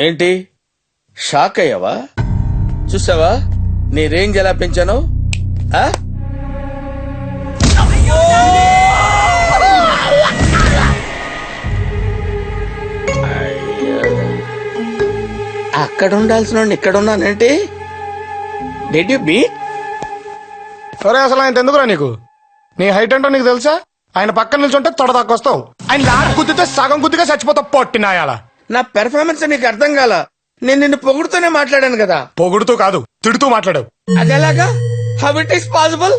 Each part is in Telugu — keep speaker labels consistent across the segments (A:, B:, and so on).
A: ఏంటి షాక్ అయ్యావా? చూసావా నీ రేంజ్ ఎలా పెంచాను? అక్కడ ఉండాల్సిన ఇక్కడ ఉన్నానంటే డెడ్ యు బీట్?
B: సరే అసలు ఆయన ఎందుకురా నీకు? నీ హైట్ ఏంటో నీకు తెలుసా? ఆయన పక్కన నిల్చుంటే తొడదాకొస్తావు, ఆయన లాక్ గుద్దితే సగం గుద్దిగా చచ్చిపోతావు పొట్టినాయాల.
A: నా పెర్ఫార్మెన్స్ నీకు అర్థం కాల. నేను నిన్ను పొగుడుతూనే మాట్లాడాను కదా.
B: పొగుడుతూ కాదు తిడుతూ మాట్లాడావు.
A: అదేలాగా? How it is possible?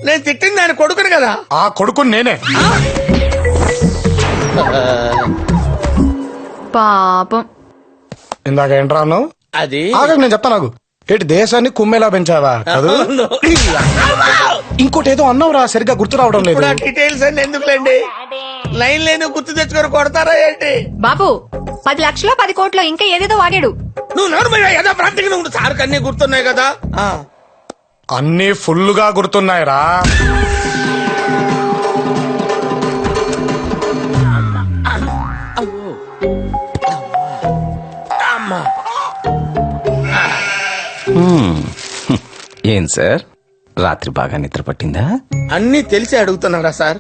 A: నేను తిట్టింది ఆయన కొడుకుని కదా.
B: ఆ కొడుకుని నేనే.
C: పాపం.
B: ఇందాక ఏంట్రా అన్నావు?
A: అది
B: నేను చెప్తా. నాకు ఏంటి దేశాన్ని కుమ్మేలా పెంచావా? కాదు ఇంకోటి ఏదో అన్నావురా, సరిగ్గా గుర్తు రావడం లేదు.
A: డీటెయిల్స్ అన్ని ఎందుకులేండి, లైన్ లేని గుర్తు తెచ్చుకొని కొడతారా ఏంటి?
C: బాబు 10 లక్షలు 10 కోట్లు ఇంకా ఏదేదో వాడాడు.
A: నువ్వు నోరు మీద ఏదో ప్రాంతికి ఉండు. సార్కి అన్ని గుర్తున్నాయి కదా.
B: అన్ని ఫుల్ గా గుర్తున్నాయిరా.
D: ఏం సార్, రాత్రి బాగా నిద్ర పట్టిందా?
A: అన్ని తెలిసి అడుగుతున్నారా సార్?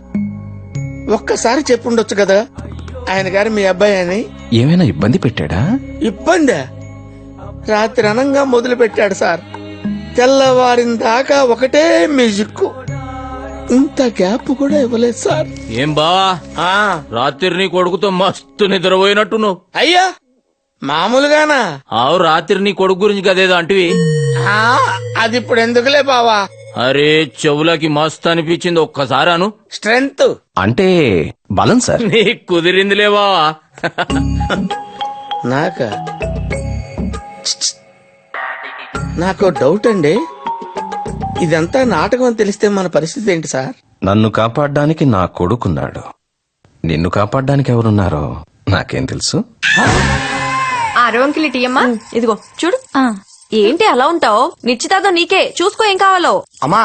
A: ఒక్కసారి చెప్పుండొచ్చు కదా ఆయన గారు మీ అబ్బాయి అని.
D: ఏమైనా ఇబ్బంది పెట్టాడా?
A: ఇబ్బందా? రాత్రి అనంగా మొదలు పెట్టాడు సార్. తెల్లవారిన దాకా ఒకటే మ్యూజిక్. ఇంత గ్యాప్ కూడా ఇవ్వలేదు సార్.
E: ఏం బావా, రాత్రి నీ కొడుకుతో మస్తు నిద్రపోయినట్టు నువ్వు.
A: అయ్యా మామూలుగానా?
E: ఆవు రాత్రి నీ కొడుకు గురించి కదేదో అంటివి.
A: అది ఇప్పుడు ఎందుకులే బావా.
E: అరే చెవులకి మస్తు అనిపించింది, ఒక్కసారి అను.
A: స్ట్రెంగ్త్
D: అంటే బలం సార్.
E: నీ కుదిరిందిలే బావా.
A: నాకు డౌట్ అండి, ఇదంతా నాటకం అని తెలిస్తే మన పరిస్థితి ఏంటి సార్?
D: నన్ను కాపాడడానికి నా కొడుకున్నాడు, నిన్ను కాపాడడానికి ఎవరున్నారో నాకేం తెలుసు.
C: ఆ 60 అంకెలు టీయమ్మా, ఇదిగో చూడు. ఏంటి అలా ఉంటావు? నిశ్చితార్థం నీకే, చూసుకో ఏం కావాలో.
B: అమ్మా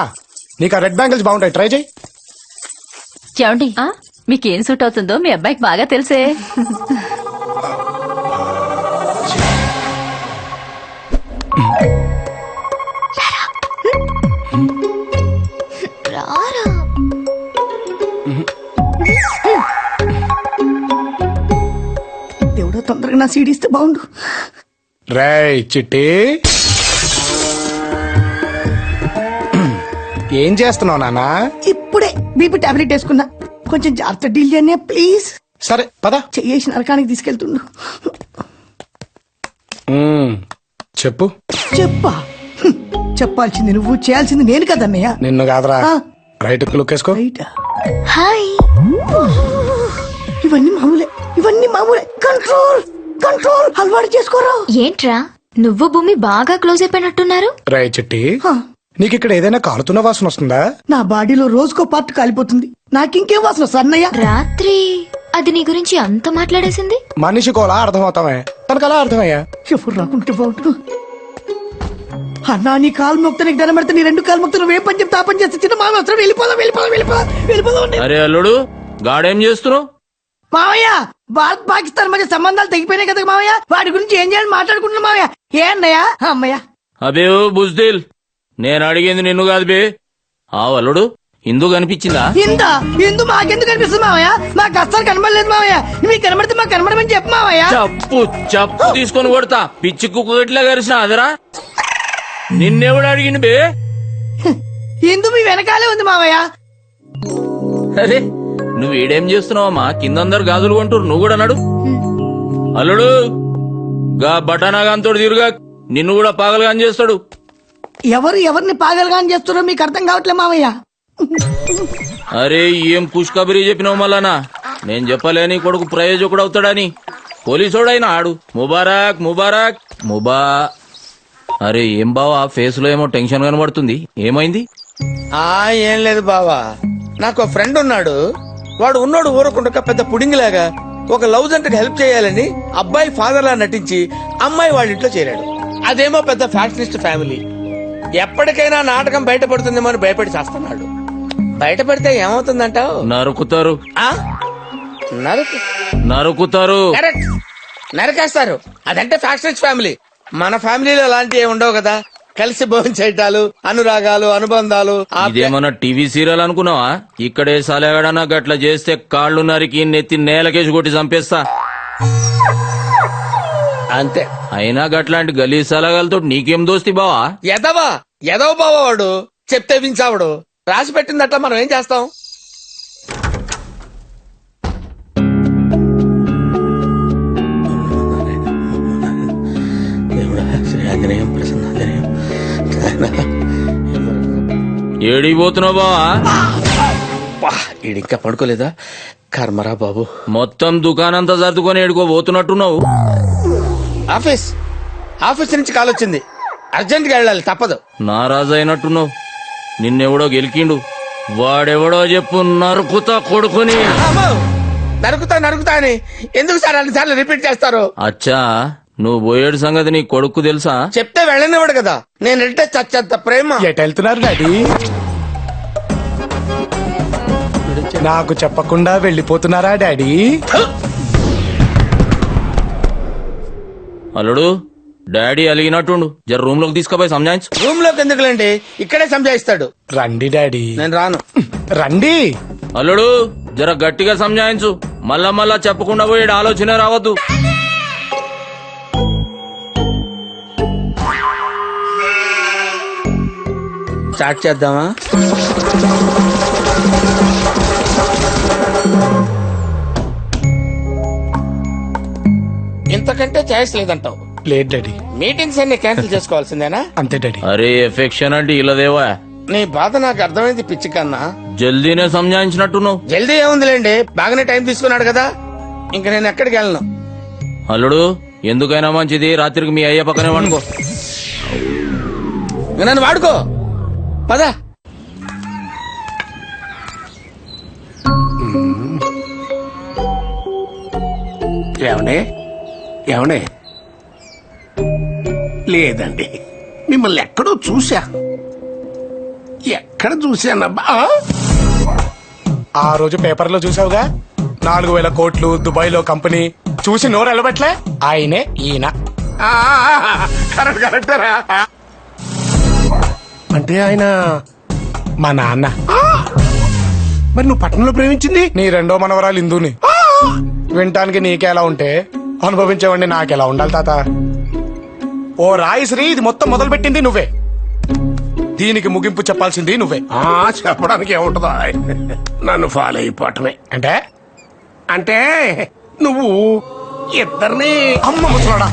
B: నీకు ఆ రెడ్ బ్యాంగిల్స్ బాగుంటాయి, ట్రై చేయి.
F: చూడండి, మీకేం సూట్ అవుతుందో మీ అబ్బాయికి బాగా తెలుసే.
G: దేవుడో తొందరగా నా సీడీ ఇస్తే బాగుండు.
B: రేయ్ చిట్టి, ఏం చేస్తున్నావు నాన్నా?
G: ఇప్పుడే బీపీ టాబ్లెట్ వేసుకున్నా, కొంచెం జాగ్రత్త డీల్ చేయనే ప్లీజ్.
B: సరే పద.
G: చెయ్యేసి నరకానికి తీసుకెళ్తుండు.
B: చెప్పు.
G: చెప్పా? చెప్పాల్సింది నువ్వు, చేయాల్సింది నేను కదన్నయ్య.
B: నిన్ను కాదురా. రైట్ లుక్ వేసుకో.
G: హాయ్. ఇవన్నీ మామూలే, ఇవన్నీ మామూలే. కంట్రోల్ కంట్రోల్ అలవాటు చేసుకోరా.
H: ఏంట్రా నువ్వు భూమి బాగా క్లోజ్ అయిపోయినట్టున్నారు?
B: రేయ్ చిట్టి, నీకు ఇక్కడ ఏదైనా కాలుతున్న వాసన వస్తుందా?
G: నా బాడీలో రోజుకో పార్ట్ కాలిపోతుంది, నాకింకేం వాసన సన్నయ్య?
H: రాత్రి అది నీ గురించి అంత మాట్లాడేసింది.
B: మనిషికోలా అర్థమవుతామే, తనకలా అర్థమయ్యా.
G: ఎవరు రాకుంటే బాగుంటు. అన్నా నీ కాలు మొక్త నీకు దండం పెడితే నీ 2 కాలు మొక్త నువ్వు ఏ పని చెప్తే ఆ పని చేస్తే చిన్న మామ అవసరం. వెళ్ళిపోదాం వెళ్ళిపోదాం వెళ్ళిపోదాం వెళ్ళిపోదాం.
E: అరే అల్లుడు, గాడేం చేస్తున్నావు?
G: మావయ్య భారత్ పాకిస్తాన్ మధ్య సంబంధాలు తెగిపోయినాయి కదా మావయ్య, వాటి గురించి ఏం చేయాలని మాట్లాడుకుంటున్నా మావయ్య. ఏ అన్నయ్యా? అమ్మయ్య
E: అబే ఓ బుజ్దిల్, నేను అడిగింది నిన్ను కాదు బే. ఆ అల్లుడు ఇందు కనిపించిందా?
G: ఇందు మాకెందుకు కనిపిస్తుంది మావయ్య? మాకు అస్సలు కనబడలేదు మావయ్య. మీకు కనబడితే మాకు కనబడమని చెప్పు మావయ్య.
E: చెప్పు తీసుకొని కొడతా, పిచ్చి కుక్క గట్లా కరిసిన అదరా. నిన్నెవడు అడిగింది బే?
G: ఇందు మీ వెనకాలే ఉంది మావయ్య.
E: అరే నువ్వు ఈడేం చేస్తున్నావమ్మా? కిందందరు గాజులు కొంటారు, నువ్వు కూడా అన్నాడు. అల్లుడు గా బటానాగాంతోడు తిరుగా, నిన్ను కూడా పాగలుగా చేస్తాడు.
G: ఎవరిని పాగలుగా చేస్తారో మీకు అర్థం కావట్లే మావయ్య.
E: అరే ఏం పుష్కబరి చెప్పినావు మళ్ళానా? నేను చెప్పలేని కొడుకు ప్రయోజకుడు అవుతాడని. పోలీసోడైనా ఆడు ముబారక్ ముబారక్ ముబా. అరే ఏం బావా, ఫేస్ లో ఏమో టెన్షన్ కనబడుతుంది, ఏమైంది?
A: ఏం లేదు బావా, నాకు ఫ్రెండ్ ఉన్నాడు. వాడు ఉన్నాడు ఊరకుండక పెద్ద పుడింగ్ లాగా ఒక లవ్ జంటకి హెల్ప్ చేయాలని అబ్బాయి ఫాదర్ లా నటించి అమ్మాయి వాళ్ళ ఇంట్లో చేరాడు. అదేమో పెద్ద ఫ్యాక్షనిస్ట్ ఫ్యామిలీ. ఎప్పటికైనా నాటకం బయటపడుతుందేమో అని భయపడి చేస్తున్నాడు. బయటపడితే ఏమవుతుందంటావు?
E: నరుకుతారు.
A: నరుకుతారు.
E: కరెక్ట్.
A: నరకేస్తారు. అదంటే ఫ్యాక్టరీస్ ఫ్యామిలీ. మన ఫ్యామిలీలో అలాంటివి ఉండవు కదా. కలిసి భోజనం చేయటాలు, అనురాగాలు, అనుబంధాలు.
E: ఇదేమన్నా టీవీ సీరియల్ అనుకున్నావా? ఇక్కడే సలగాడనా గట్ల చేస్తే కాళ్ళు నరికి నెత్తి నేలకేసి కొట్టి చంపేస్తా.
A: అంతే.
E: అయినా గట్లాంటి గలీజ్ సలగాలతో నీకేం దోస్తి బావా?
A: ఎదవ బావ వాడు. చెప్తే వించావుడు. రాసి పెట్టింది అట్లా మనం ఏం చేస్తాం?
E: ఏడికి పోతున్నావు బావా?
A: ఈడింకా పడుకోలేదా? కర్మరా బాబు.
E: మొత్తం దుకాణంతా సర్దుకొని ఏడుకో పోతున్నట్టున్నావు.
A: ఆఫీస్ నుంచి కాల్ వచ్చింది. అర్జెంట్ గా వెళ్ళాలి, తప్పదు.
E: నారాజు అయినట్టున్నావు. నిన్నెవడో గెలికిండు. వాడెవడో చెప్పు, నరుకుతా కొడుకుని.
A: అమ్మో! నరుకుతా అని ఎందుకు సార్ అన్నిసార్లు రిపీట్ చేస్తారు?
E: అచ్చా, నువ్వు పోయేడు సంగతి నీ కొడుకు తెలుసా?
A: చెప్తే వెళ్ళనివాడు కదా. నేను అంటే చచ్చేంత ప్రేమ.
B: ఎటు వెళ్తున్నారు డాడీ? నాకు చెప్పకుండా వెళ్ళిపోతున్నారా డాడీ?
E: అల్లుడు, డాడీ అలిగినట్టుండు. జర రూమ్ లోకి తీసుకుపోయి సంజాయించు.
A: రూమ్ లోకి ఎందుకులేండి, ఇక్కడే సంజాయిస్తాడు.
B: రండి డాడీ.
A: నేను రాను.
B: రండి.
E: అల్లుడు, జర గట్టిగా సంజాయించు. మళ్ళా చెప్పకుండా పోయేడు ఆలోచన రావద్దు.
A: స్టార్ట్ చేద్దామా? ఇంతకంటే ఛాయిస్ లేదంటావు.
B: లేదు డాడీ.
A: మీటింగ్స్ అన్ని క్యాన్సిల్ చేసుకోవాల్సిందేనా?
B: అంతే డాడీ.
E: అరే ఎఫెక్షన్ అంటే ఇలాదేవా?
A: నీ బాధ నాకు అర్థమైంది పిచ్చి కన్నా.
E: జల్దీనే సంజాయించినట్టున్నావు.
A: జల్దీ ఏముందిలేండి, బాగానే టైం తీసుకున్నాడు కదా. ఇంక నేను ఎక్కడికి వెళ్ళను.
E: అల్లుడు, ఎందుకైనా మంచిది రాత్రికి మీ అయ్య పక్కనే వండుకో.
A: నన్ను వాడుకో. పదా.
I: ఏమండే? లేదండి, మిమ్మల్ని ఎక్కడో చూసా. ఎక్కడ చూశానబ్బా?
B: ఆ రోజు పేపర్లో చూసావుగా, 4,000 కోట్లు దుబాయ్ లో కంపెనీ. చూసి నోరు ఎలబెట్లే. ఆయనే ఈయన.
I: కరెక్టరా? అంటే ఆయన
B: మా నాన్న.
I: మరి నువ్వు పట్టణంలో ప్రేమించింది
B: నీ రెండో మనవరాలు ఇందుని. వినటానికి నీకెలా ఉంటే అనుభవించేవాడిని నాకెలా ఉండాలి తాత? ఓ రాయి శ్రీ, ఇది మొత్తం మొదలు పెట్టింది నువ్వే. దీనికి ముగింపు చెప్పాల్సింది నువ్వే.
I: చెప్పడానికి ఏముంటుందా? నన్ను ఫాలో అయిపోవటమే.
B: అంటే
I: అంటే నువ్వు ఇద్దరిని.
B: అమ్మ ముసలాడా,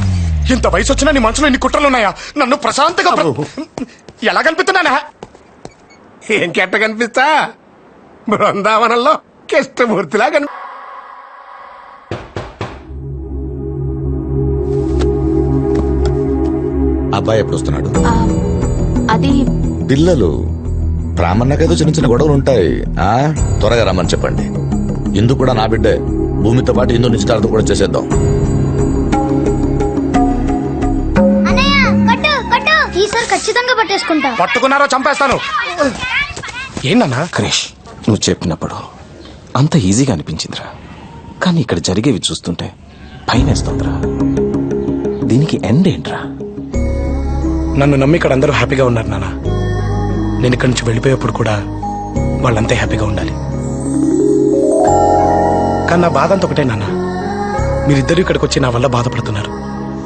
B: ఇంత వయసు వచ్చినా నీ మనసులో ఇన్ని కుట్రలున్నాయా? నన్ను ప్రశాంతంగా ఎలా కనిపిస్తున్నానా?
I: ఏం కెట్ట కనిపిస్తా? బృందావనంలో కృష్ణమూర్తిలా
J: అబ్బాయి ఎప్పుడు వస్తున్నాడు?
H: అది
J: పిల్లలు రామన్నకేదో చిన్న చిన్న గొడవలు ఉంటాయి. త్వరగా రమ్మని చెప్పండి. ఇందు కూడా నా బిడ్డే. భూమితో పాటు ఇందు నిశ్చితార్థం కూడా చేసేద్దాం.
H: ఈసారి ఖచ్చితంగా పట్టేసుకుంటా.
B: పట్టుకున్నారో చంపేస్తాను. ఏంటన్నా?
D: క్రిష్, నువ్వు చెప్పినప్పుడు అంత ఈజీగా అనిపించిందిరా, కానీ ఇక్కడ జరిగేవి చూస్తుంటే భయమేస్తోందిరా. దీనికి ఎండ్ ఏంట్రా?
B: నన్ను నమ్మి ఇక్కడ అందరూ హ్యాపీగా ఉన్నారు నాన్న. నేను ఇక్కడి నుంచి వెళ్ళిపోయేప్పుడు కూడా వాళ్ళంతే హ్యాపీగా ఉండాలి. కానీ నా బాధ అంత ఒకటే నాన్న, మీరిద్దరూ ఇక్కడికి వచ్చి నా వల్ల బాధపడుతున్నారు.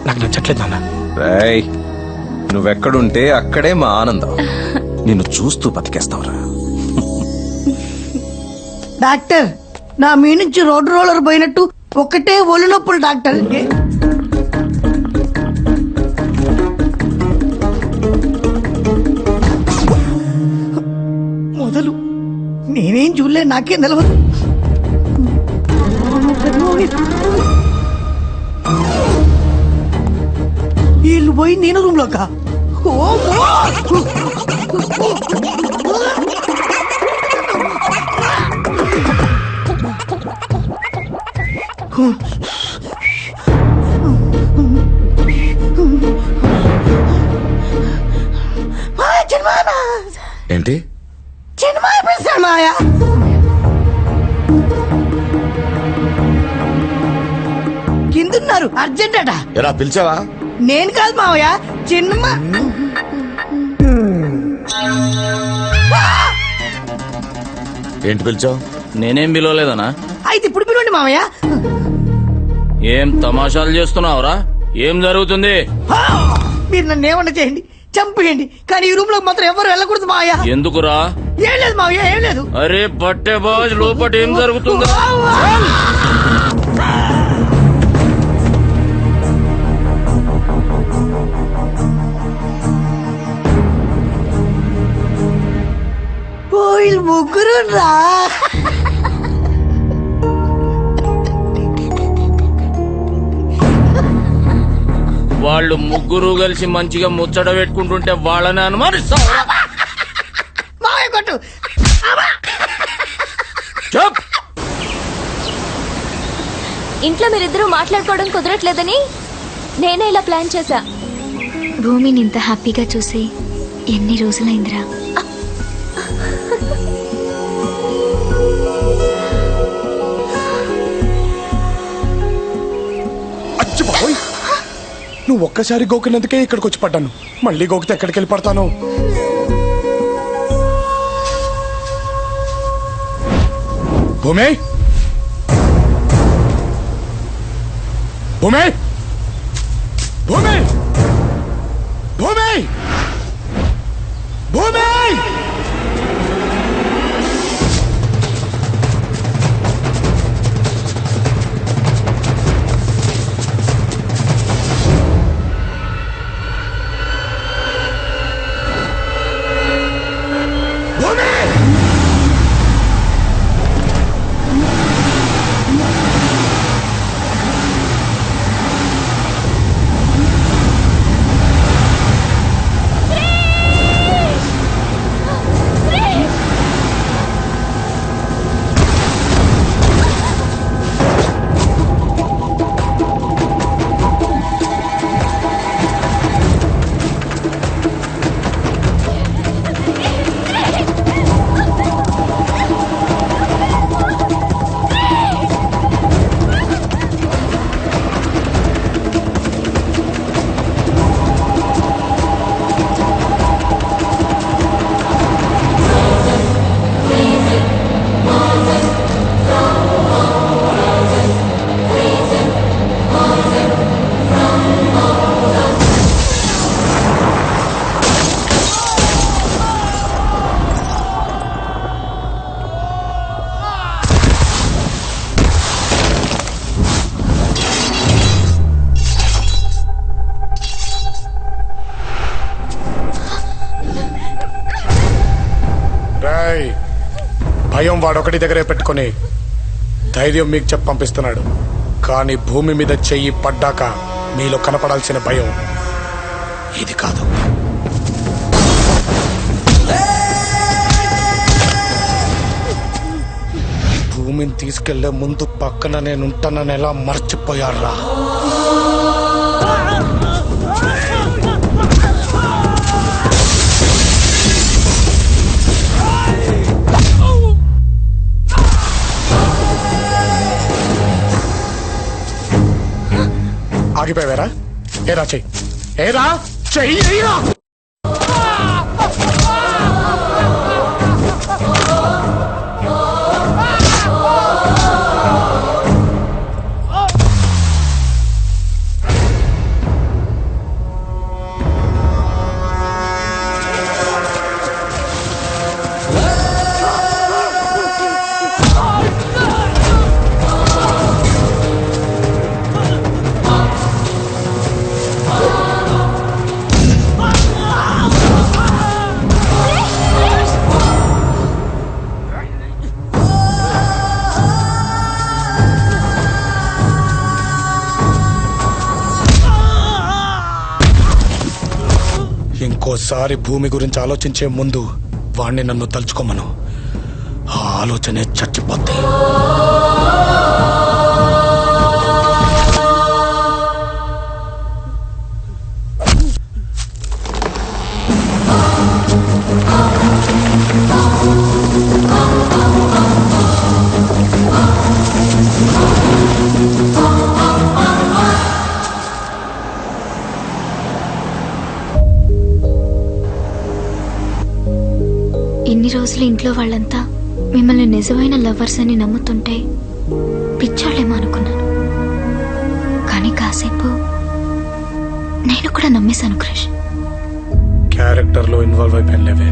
B: నాకు నచ్చట్లేదు నాన్న.
D: రేయ్, నువ్వెక్కడుంటే అక్కడే మా ఆనందం. నిన్ను చూస్తూ బతికేస్తావురా.
G: డాక్టర్, నా మీ నుంచి రోడ్ రోలర్ పోయినట్టు ఒకటే ఒళ్ళు నొప్పులు డాక్టర్. మొదలు నేనేం చూడలే, నాకేం తెలవదు. వీళ్ళు పోయి నేను రూమ్ లోకా?
J: ఏంటి?
G: కిందున్నారు గారు అర్జెంట్ అట.
J: ఎరా పిలిచావా?
G: నేను కాదు మావయ్య, చిన్నమ్మ.
J: ఏంటి పిలిచావు?
E: నేనేం పిలవలేదనా?
G: అయితే ఇప్పుడు పిలవండి మావయ్య.
E: ఏం తమాషాలు చేస్తున్నావురా? ఏం జరుగుతుంది?
G: ఆ! మీరు నన్ను ఏమన్నా చేయండి, చంపేయండి, కానీ ఈ రూమ్ లో మాత్రం ఎవరు వెళ్ళకూడదు మావయ్య.
E: ఎందుకురా?
G: ఏం లేదు మావయ్య, ఏం లేదు.
E: అరే బట్టే బాజ్, లోపట ఏం జరుగుతుందా?
G: వీళ్ళు ముగ్గురు రా.
E: వాళ్ళు ముగ్గురు కలిసి మంచిగా ముచ్చట పెట్టుకుంటుంటే వాళ్ళని అనుమానిస్తావురా?
G: మావయ్య కొట్టు.
E: చెప్.
H: ఇంట్లో మీరిద్దరూ మాట్లాడుకోవడం కుదరట్లేదని నేనే ఇలా ప్లాన్ చేశా. భూమిని ఇంత హ్యాపీగా చూసి ఎన్ని రోజులైందిరా.
B: అచ్చి బాబోయ్, నువ్వు ఒక్కసారి గోకినందుకే ఇక్కడికి వచ్చి పడ్డాను. మళ్ళీ గోకితే ఎక్కడికి వెళ్ళి పడతాను? భూమి, భూమి, భూమి, భూమి, భూమి. భయం వాడొకటి దగ్గరే పెట్టుకుని ధైర్యం మీకు చెప్పి పంపిస్తున్నాడు. కానీ భూమి మీద చెయ్యి పడ్డాక మీలో కనపడాల్సిన భయం ఇది కాదు. భూమిని తీసుకెళ్లే ముందు పక్కన నేనుంటానని ఎలా మర్చిపోయారా? ఆగిపోయారా? ఏరా చెయ్యి, ఏరా చెయ్యి. ఇంకోసారి భూమి గురించి ఆలోచించే ముందు వాణ్ణి నన్ను తలుచుకోమను. ఆ ఆలోచనే చచ్చిపోద్ది.
H: రోజులు ఇంట్లో వాళ్ళంతా మిమ్మల్ని నిజమైన లవర్స్ అని నమ్ముతుంటే పిచ్చాళ్ళేమో అనుకున్నాను. కానీ కాసేపు నేను కూడా నమ్మేశాను క్రష్.
B: క్యారెక్టర్ లో ఇన్వాల్వ్ అయిపోయాను లేవే.